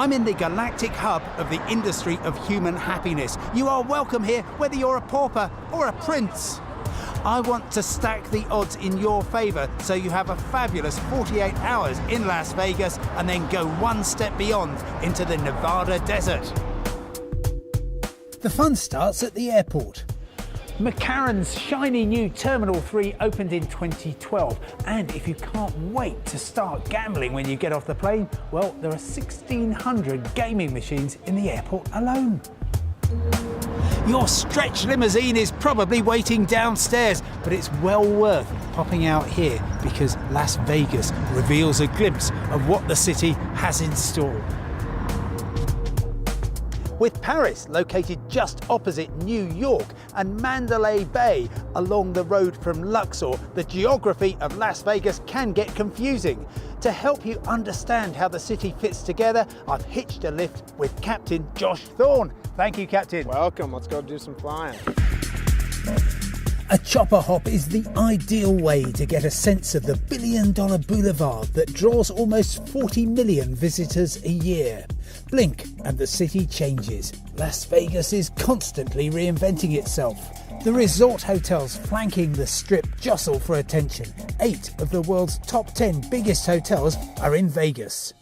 I'm in the galactic hub of the industry of human happiness. You are welcome here, whether you're a pauper or a prince. I want to stack the odds in your favour so you have a fabulous 48 hours in Las Vegas and then go one step beyond into the Nevada desert. The fun starts at the airport. McCarran's shiny new Terminal 3 opened in 2012, and if you can't wait to start gambling when you get off the plane, well, there are 1,600 gaming machines in the airport alone. Your stretch limousine is probably waiting downstairs, but it's well worth popping out here because Las Vegas reveals a glimpse of what the city has in store. With Paris located just opposite New York and Mandalay Bay along the road from Luxor, the geography of Las Vegas can get confusing. To help you understand how the city fits together, I've hitched a lift with Captain Josh Thorne. Thank you, Captain. Welcome, let's go do some flying. A chopper hop is the ideal way to get a sense of the billion-dollar boulevard that draws almost 40 million visitors a year. Blink and the city changes. Las Vegas is constantly reinventing itself. The resort hotels flanking the Strip jostle for attention. 8 of the world's top 10 biggest hotels are in Vegas.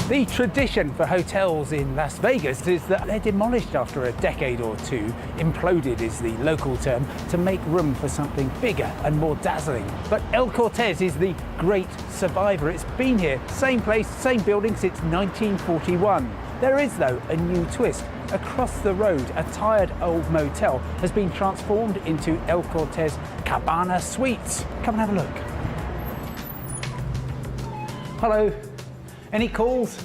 The tradition for hotels in Las Vegas is that they're demolished after a decade or two. Imploded is the local term, to make room for something bigger and more dazzling. But El Cortez is the great survivor. It's been here, same place, same building since 1941. There is, though, a new twist. Across the road, a tired old motel has been transformed into El Cortez Cabana Suites. Come and have a look. Hello. Any calls?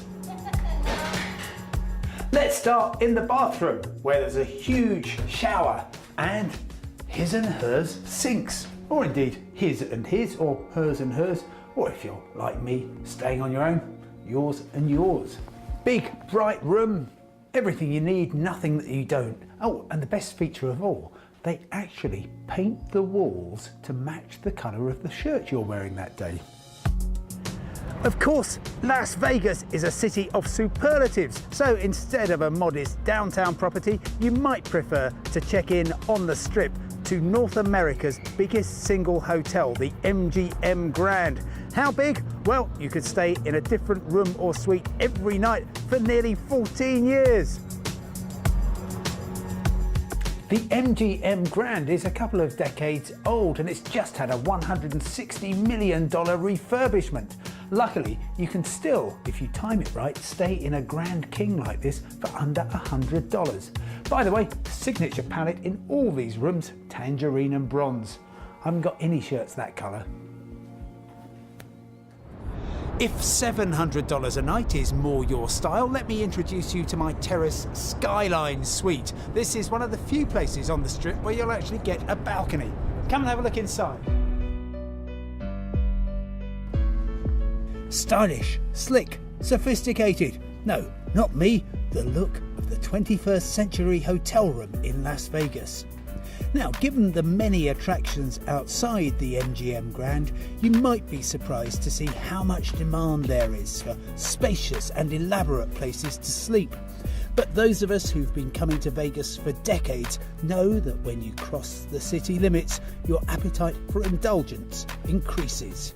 Let's start in the bathroom, where there's a huge shower and his and hers sinks. Or indeed, his and his, or hers and hers, or if you're like me, staying on your own, yours and yours. Big, bright room, everything you need, nothing that you don't. Oh, and the best feature of all, they actually paint the walls to match the colour of the shirt you're wearing that day. Of course, Las Vegas is a city of superlatives, so instead of a modest downtown property, you might prefer to check in on the Strip to North America's biggest single hotel, the MGM Grand. How big? Well, you could stay in a different room or suite every night for nearly 14 years. The MGM Grand is a couple of decades old and it's just had a $160 million refurbishment. Luckily, you can still, if you time it right, stay in a Grand King like this for under $100. By the way, signature palette in all these rooms, tangerine and bronze. I haven't got any shirts that colour. If $700 a night is more your style, let me introduce you to my Terrace Skyline Suite. This is one of the few places on the Strip where you'll actually get a balcony. Come and have a look inside. Stylish, slick, sophisticated. No, not me, the look of the 21st century hotel room in Las Vegas. Now, given the many attractions outside the MGM Grand, you might be surprised to see how much demand there is for spacious and elaborate places to sleep. But those of us who've been coming to Vegas for decades know that when you cross the city limits, your appetite for indulgence increases.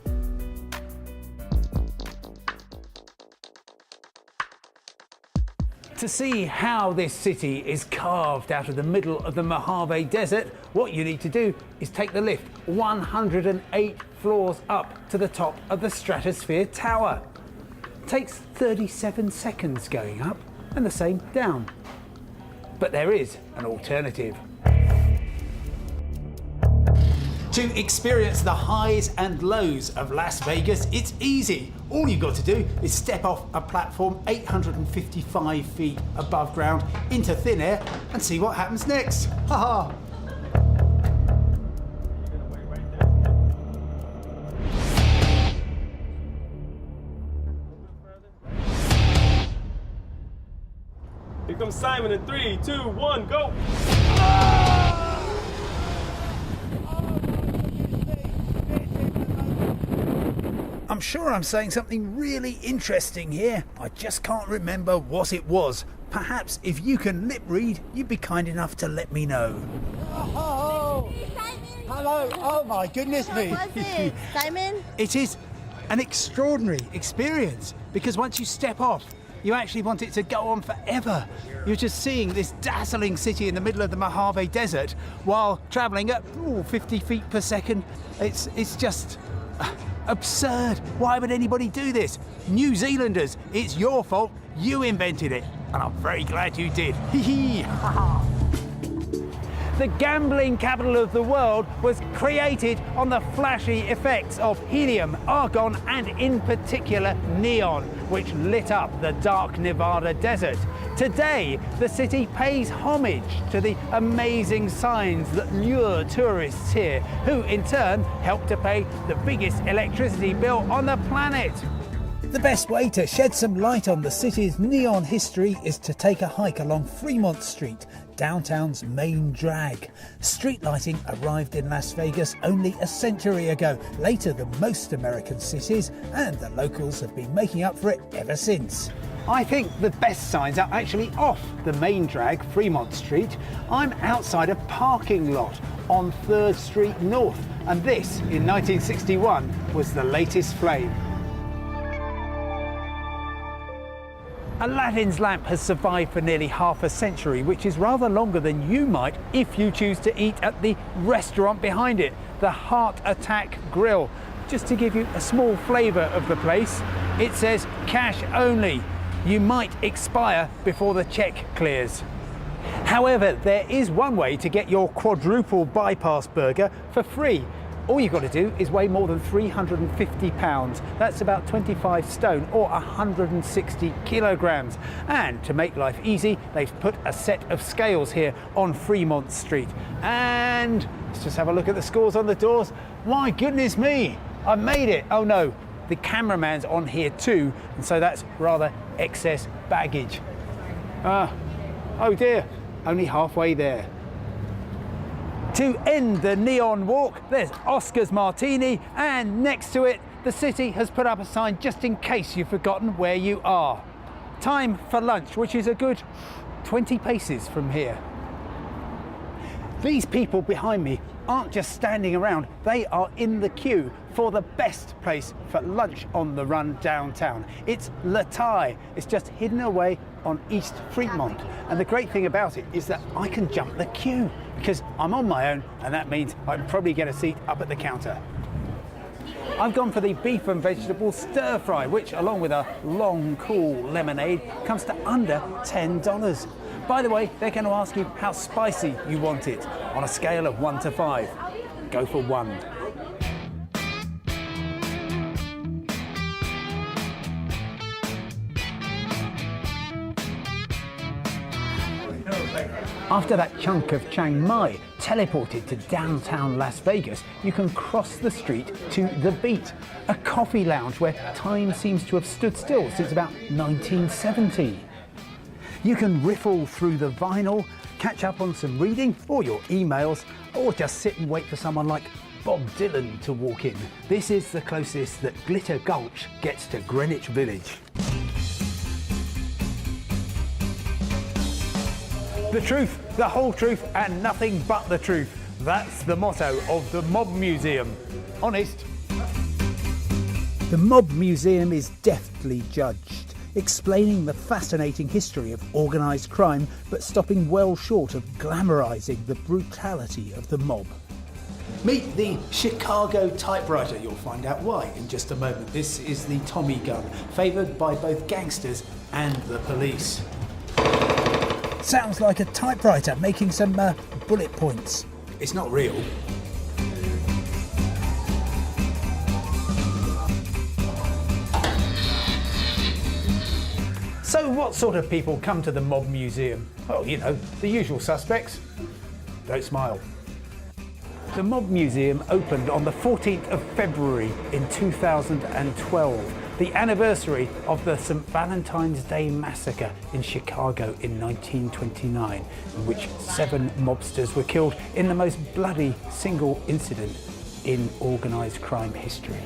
To see how this city is carved out of the middle of the Mojave Desert, what you need to do is take the lift 108 floors up to the top of the Stratosphere Tower. It takes 37 seconds going up and the same down. But there is an alternative. To experience the highs and lows of Las Vegas, it's easy. All you've got to do is step off a platform 855 feet above ground into thin air and see what happens next. Ha ha! Here comes Simon in 3, 2, 1, go! I'm I'm sure I'm saying something really interesting here. I just can't remember what it was. Perhaps if you can lip read, you'd be kind enough to let me know. Oh, hello. Oh my goodness me. What was it, Simon? It is an extraordinary experience because once you step off, you actually want it to go on forever. You're just seeing this dazzling city in the middle of the Mojave Desert while travelling at 50 feet per second. It's just absurd. Why would anybody do this? New Zealanders, it's your fault. You invented it. And I'm very glad you did. Hee hee. The gambling capital of the world was created on the flashy effects of helium, argon, and in particular neon, which lit up the dark Nevada desert. Today, the city pays homage to the amazing signs that lure tourists here, who in turn help to pay the biggest electricity bill on the planet. The best way to shed some light on the city's neon history is to take a hike along Fremont Street, downtown's main drag. Street lighting arrived in Las Vegas only a century ago, later than most American cities, and the locals have been making up for it ever since. I think the best signs are actually off the main drag, Fremont Street. I'm outside a parking lot on 3rd Street North, and this, in 1961, was the latest flame. Aladdin's lamp has survived for nearly half a century, which is rather longer than you might if you choose to eat at the restaurant behind it, the Heart Attack Grill. Just to give you a small flavour of the place, it says cash only. You might expire before the check clears. However, there is one way to get your quadruple bypass burger for free. All you've got to do is weigh more than 350 pounds. That's about 25 stone or 160 kilograms. And to make life easy, they've put a set of scales here on Fremont Street. And let's just have a look at the scores on the doors. My goodness me, I made it. Oh no, the cameraman's on here too, and so that's rather excess baggage. Oh dear, only halfway there. To end the neon walk, there's Oscar's Martini, and next to it, the city has put up a sign just in case you've forgotten where you are. Time for lunch, which is a good 20 paces from here. These people behind me aren't just standing around, they are in the queue for the best place for lunch on the run downtown. It's Le Thai. It's just hidden away on East Fremont. And the great thing about it is that I can jump the queue because I'm on my own, and that means I can probably get a seat up at the counter. I've gone for the beef and vegetable stir fry, which along with a long cool lemonade comes to under $10. By the way, they're going to ask you how spicy you want it on a scale of 1 to 5. Go for 1. After that chunk of Chiang Mai teleported to downtown Las Vegas, you can cross the street to The Beat, a coffee lounge where time seems to have stood still since about 1970. You can riffle through the vinyl, catch up on some reading or your emails, or just sit and wait for someone like Bob Dylan to walk in. This is the closest that Glitter Gulch gets to Greenwich Village. The truth, the whole truth, and nothing but the truth. That's the motto of the Mob Museum. Honest. The Mob Museum is deftly judged, explaining the fascinating history of organised crime, but stopping well short of glamorising the brutality of the mob. Meet the Chicago typewriter. You'll find out why in just a moment. This is the Tommy gun, favoured by both gangsters and the police. Sounds like a typewriter making some bullet points. It's not real. So what sort of people come to the Mob Museum? Well, you know, the usual suspects. Don't smile. The Mob Museum opened on the 14th of February in 2012. The anniversary of the St. Valentine's Day massacre in Chicago in 1929, in which 7 mobsters were killed in the most bloody single incident in organised crime history.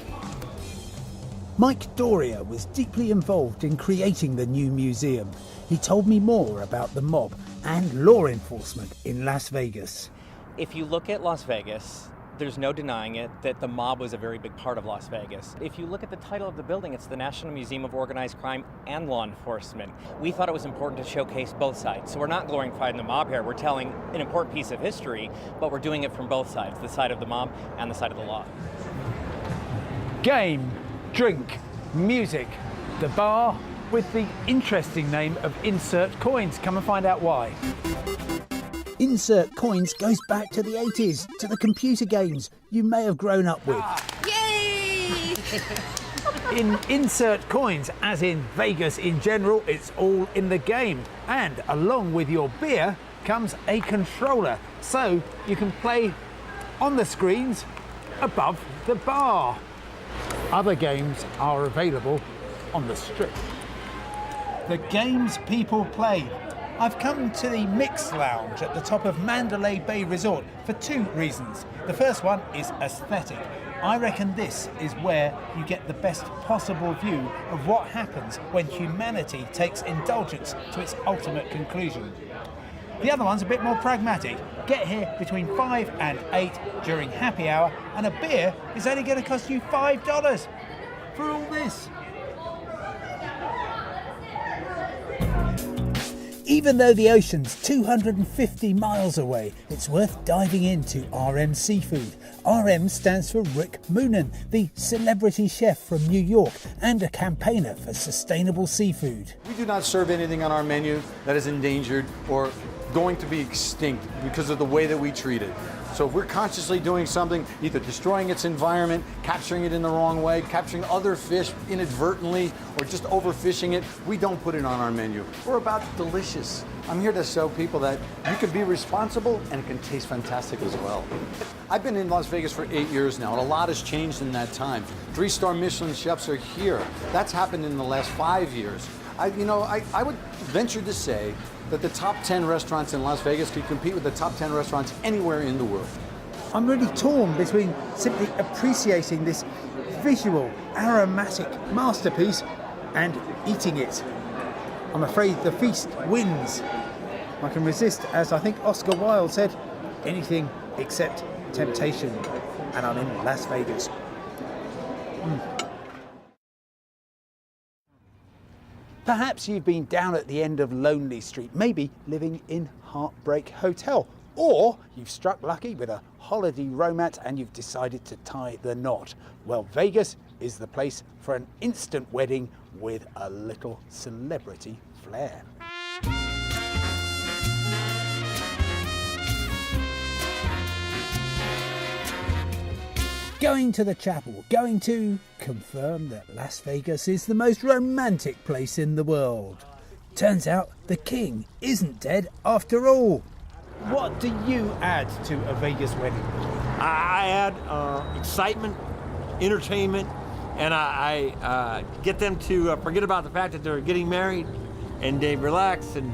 Mike Doria was deeply involved in creating the new museum. He told me more about the mob and law enforcement in Las Vegas. If you look at Las Vegas, there's no denying it that the mob was a very big part of Las Vegas. If you look at the title of the building, it's the National Museum of Organized Crime and Law Enforcement. We thought it was important to showcase both sides. So we're not glorifying the mob here. We're telling an important piece of history, but we're doing it from both sides, the side of the mob and the side of the law. Game, drink, music, the bar with the interesting name of Insert Coins. Come and find out why. Insert Coins goes back to the 80s, to the computer games you may have grown up with. Yay! In Insert Coins, as in Vegas in general, it's all in the game. And along with your beer comes a controller, so you can play on the screens above the bar. Other games are available on the strip. The games people play. I've come to the Mix Lounge at the top of Mandalay Bay Resort for two reasons. The first one is aesthetic. I reckon this is where you get the best possible view of what happens when humanity takes indulgence to its ultimate conclusion. The other one's a bit more pragmatic. Get here between 5 and 8 during happy hour, and a beer is only going to cost you $5 for all this. Even though the ocean's 250 miles away, it's worth diving into RM Seafood. RM stands for Rick Moonen, the celebrity chef from New York and a campaigner for sustainable seafood. We do not serve anything on our menu that is endangered or going to be extinct because of the way that we treat it. So if we're consciously doing something, either destroying its environment, capturing it in the wrong way, capturing other fish inadvertently, or just overfishing it, we don't put it on our menu. We're about delicious. I'm here to show people that you can be responsible and it can taste fantastic as well. I've been in Las Vegas for 8 years now, and a lot has changed in that time. 3-star Michelin chefs are here. That's happened in the last 5 years. I would venture to say that the top 10 restaurants in Las Vegas could compete with the top 10 restaurants anywhere in the world. I'm really torn between simply appreciating this visual, aromatic masterpiece and eating it. I'm afraid the feast wins. I can resist, as I think Oscar Wilde said, anything except temptation. And I'm in Las Vegas. Perhaps you've been down at the end of Lonely Street, maybe living in Heartbreak Hotel, or you've struck lucky with a holiday romance and you've decided to tie the knot. Well, Vegas is the place for an instant wedding with a little celebrity flair. Going to the chapel, going to confirm that Las Vegas is the most romantic place in the world. Turns out the king isn't dead after all. What do you add to a Vegas wedding? I add excitement, entertainment, and I get them to forget about the fact that they're getting married, and they relax and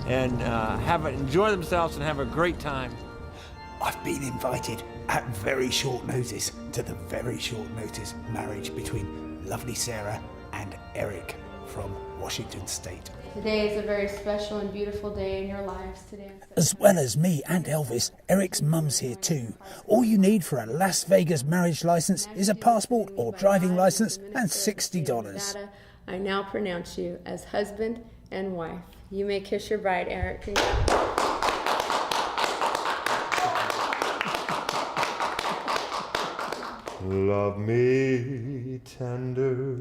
enjoy themselves and have a great time. I've been invited at very short notice to the very short notice marriage between lovely Sarah and Eric from Washington State. Today is a very special and beautiful day in your lives today. As well as me and Elvis, Eric's mum's here too. All you need for a Las Vegas marriage license is a passport or driving license and $60. I now pronounce you as husband and wife. You may kiss your bride, Eric. Love me tender,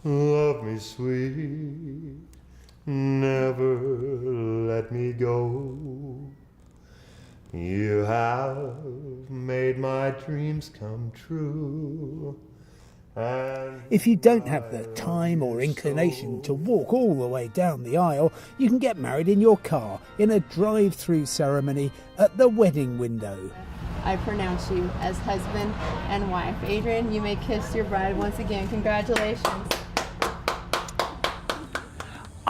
love me sweet, never let me go. You have made my dreams come true. If you don't have the time or inclination to walk all the way down the aisle, you can get married in your car in a drive-through ceremony at the wedding window. I pronounce you as husband and wife. Adrian, you may kiss your bride once again. Congratulations.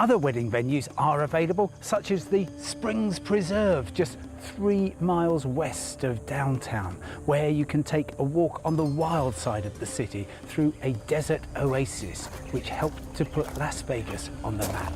Other wedding venues are available, such as the Springs Preserve, just 3 miles west of downtown, where you can take a walk on the wild side of the city through a desert oasis, which helped to put Las Vegas on the map.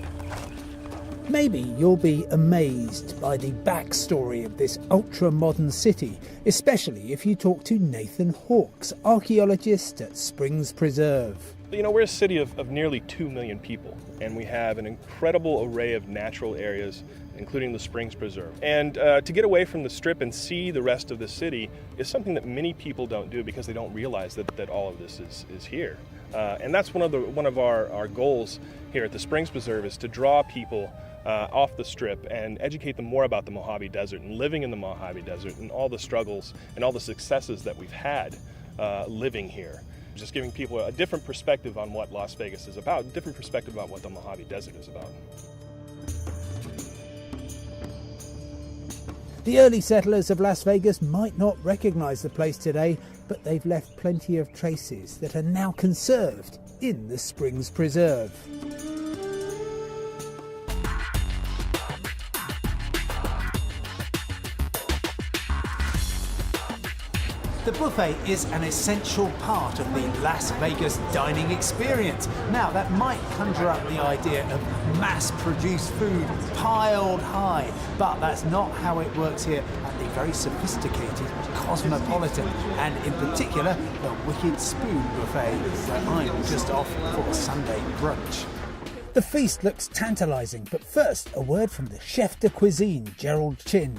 Maybe you'll be amazed by the backstory of this ultra-modern city, especially if you talk to Nathan Hawkes, archaeologist at Springs Preserve. You know, we're a city of nearly 2 million people, and we have an incredible array of natural areas, including the Springs Preserve. And to get away from the Strip and see the rest of the city is something that many people don't do because they don't realize that all of this is here. And that's one of our goals here at the Springs Preserve, is to draw people off the Strip and educate them more about the Mojave Desert and living in the Mojave Desert and all the struggles and all the successes that we've had living here. Just giving people a different perspective on what Las Vegas is about, a different perspective about what the Mojave Desert is about. The early settlers of Las Vegas might not recognise the place today, but they've left plenty of traces that are now conserved in the Springs Preserve. The buffet is an essential part of the Las Vegas dining experience. Now, that might conjure up the idea of mass-produced food piled high, but that's not how it works here at the very sophisticated Cosmopolitan, and in particular, the Wicked Spoon Buffet, where I'm just off for Sunday brunch. The feast looks tantalising, but first, a word from the chef de cuisine, Gerald Chin.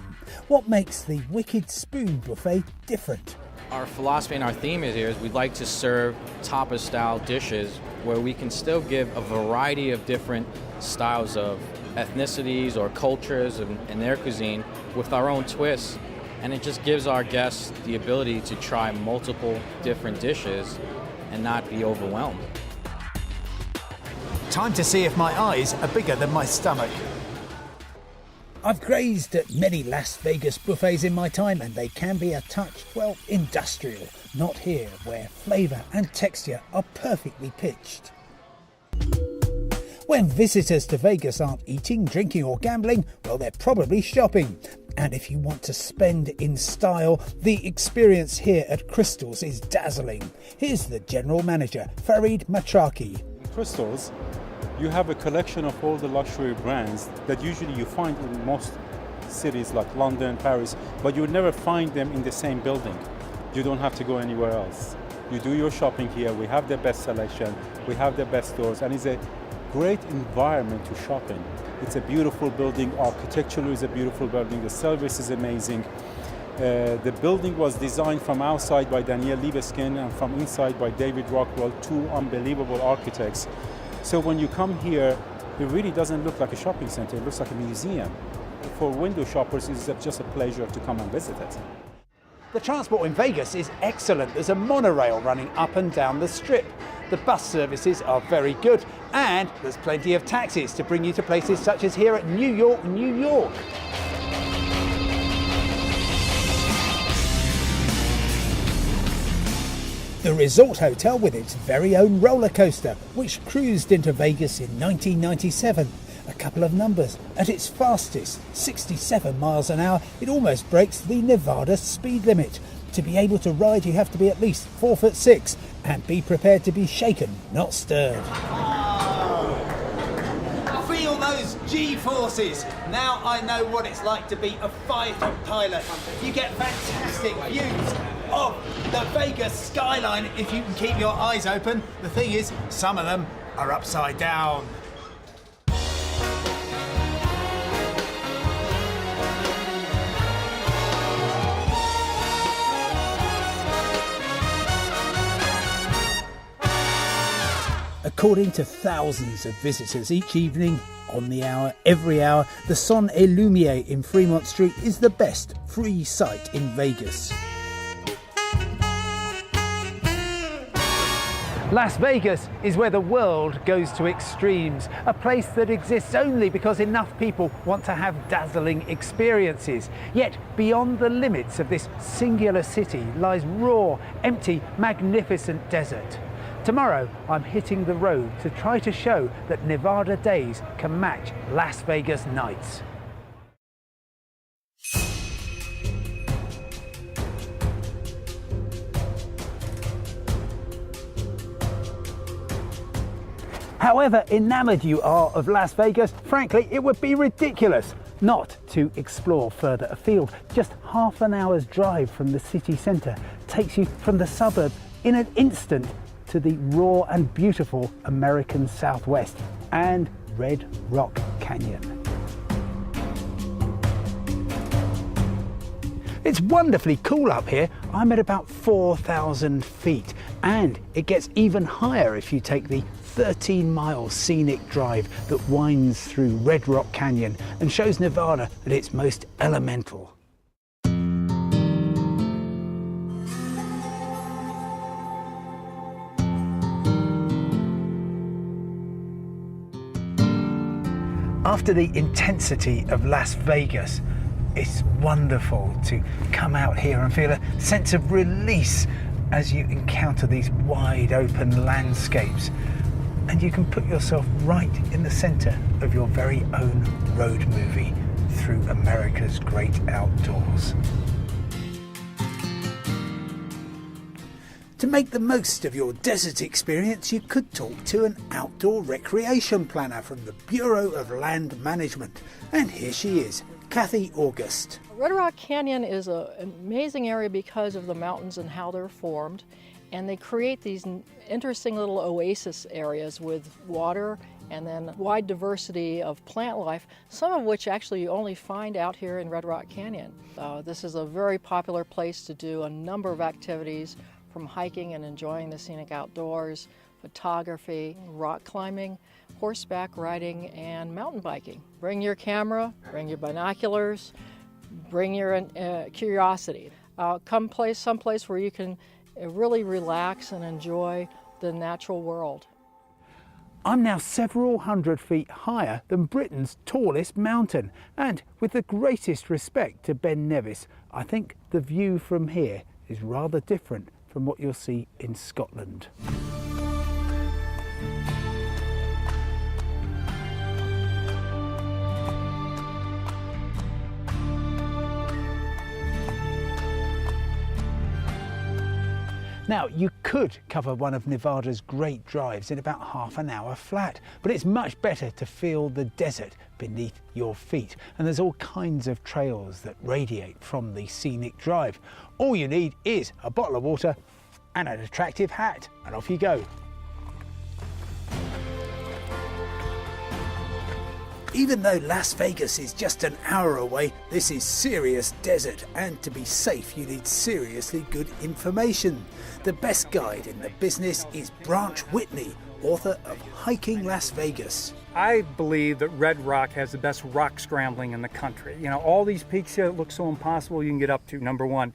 What makes the Wicked Spoon Buffet different? Our philosophy and our theme here is we'd like to serve tapas-style dishes where we can still give a variety of different styles of ethnicities or cultures in their cuisine with our own twists, and it just gives our guests the ability to try multiple different dishes and not be overwhelmed. Time to see if my eyes are bigger than my stomach. I've grazed at many Las Vegas buffets in my time, and they can be a touch, well, industrial. Not here, where flavour and texture are perfectly pitched. When visitors to Vegas aren't eating, drinking or gambling, well, they're probably shopping. And if you want to spend in style, the experience here at Crystals is dazzling. Here's the general manager, Farid Matraki. Crystals, you have a collection of all the luxury brands that usually you find in most cities like London, Paris, but you would never find them in the same building. You don't have to go anywhere else. You do your shopping here. We have the best selection, we have the best stores, and it's a great environment to shop in. It's a beautiful building, architecturally is a beautiful building, the service is amazing. The building was designed from outside by Daniel Libeskind and from inside by David Rockwell, two unbelievable architects. So when you come here, it really doesn't look like a shopping center, it looks like a museum. For window shoppers, it's just a pleasure to come and visit it. The transport in Vegas is excellent. There's a monorail running up and down the Strip. The bus services are very good, and there's plenty of taxis to bring you to places such as here at New York, New York. The Resort Hotel with its very own roller coaster, which cruised into Vegas in 1997. A couple of numbers. At its fastest, 67 miles an hour, it almost breaks the Nevada speed limit. To be able to ride, you have to be at least 4'6" and be prepared to be shaken, not stirred. Feel those G-forces. Now I know what it's like to be a fighter pilot. You get fantastic views of the Vegas skyline if you can keep your eyes open. The thing is, some of them are upside down. According to thousands of visitors each evening, on the hour, every hour, the Son et Lumiere in Fremont Street is the best free sight in Vegas. Las Vegas is where the world goes to extremes, a place that exists only because enough people want to have dazzling experiences. Yet beyond the limits of this singular city lies raw, empty, magnificent desert. Tomorrow, I'm hitting the road to try to show that Nevada days can match Las Vegas nights. However enamoured you are of Las Vegas, frankly, it would be ridiculous not to explore further afield. Just half an hour's drive from the city centre takes you from the suburb in an instant to the raw and beautiful American Southwest and Red Rock Canyon. It's wonderfully cool up here. I'm at about 4,000 feet, and it gets even higher if you take the 13-mile scenic drive that winds through Red Rock Canyon and shows Nevada at its most elemental. After the intensity of Las Vegas, it's wonderful to come out here and feel a sense of release as you encounter these wide open landscapes. And you can put yourself right in the centre of your very own road movie through America's great outdoors. To make the most of your desert experience, you could talk to an outdoor recreation planner from the Bureau of Land Management. And here she is, Kathy August. Red Rock Canyon is an amazing area because of the mountains and how they're formed. And they create these interesting little oasis areas with water and then wide diversity of plant life, some of which actually you only find out here in Red Rock Canyon. This is a very popular place to do a number of activities, from hiking and enjoying the scenic outdoors, photography, rock climbing, horseback riding, and mountain biking. Bring your camera, bring your binoculars, bring your curiosity. Come someplace where you can really relax and enjoy the natural world. I'm now several hundred feet higher than Britain's tallest mountain, and with the greatest respect to Ben Nevis, I think the view from here is rather different from what you'll see in Scotland. Now, you could cover one of Nevada's great drives in about half an hour flat, but it's much better to feel the desert beneath your feet. And there's all kinds of trails that radiate from the scenic drive. All you need is a bottle of water and an attractive hat, and off you go. Even though Las Vegas is just an hour away, this is serious desert, and to be safe you need seriously good information. The best guide in the business is Branch Whitney, author of Hiking Las Vegas. I believe that Red Rock has the best rock scrambling in the country. You know, all these peaks here that look so impossible you can get up to, number one.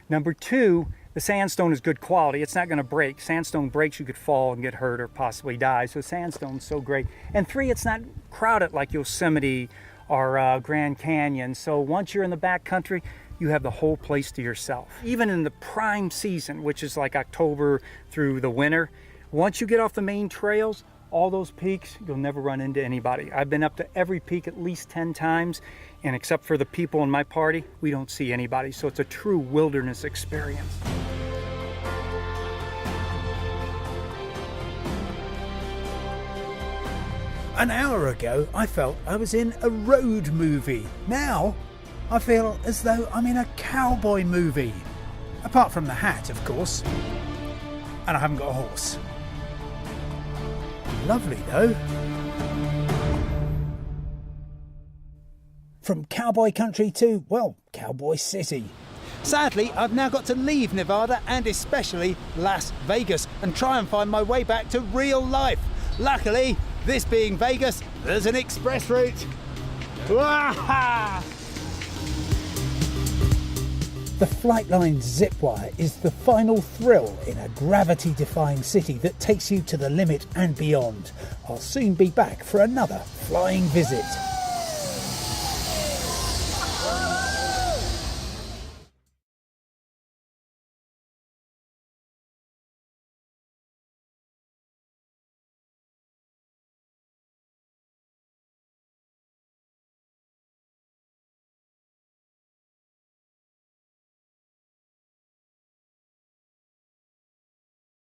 Number two, the sandstone is good quality. It's not going to break. Sandstone breaks, you could fall and get hurt or possibly die. So sandstone's so great. And three, it's not crowded like Yosemite or Grand Canyon. So once you're in the back country, you have the whole place to yourself. Even in the prime season, which is like October through the winter, once you get off the main trails, all those peaks, you'll never run into anybody. I've been up to every peak at least 10 times, and except for the people in my party, we don't see anybody. So it's a true wilderness experience. An hour ago, I felt I was in a road movie. Now, I feel as though I'm in a cowboy movie. Apart from the hat, of course. And I haven't got a horse. Lovely, though. From cowboy country to, well, cowboy city. Sadly, I've now got to leave Nevada and especially Las Vegas and try and find my way back to real life. Luckily, this being Vegas, there's an express route. The Flightline Zipwire is the final thrill in a gravity-defying city that takes you to the limit and beyond. I'll soon be back for another flying visit.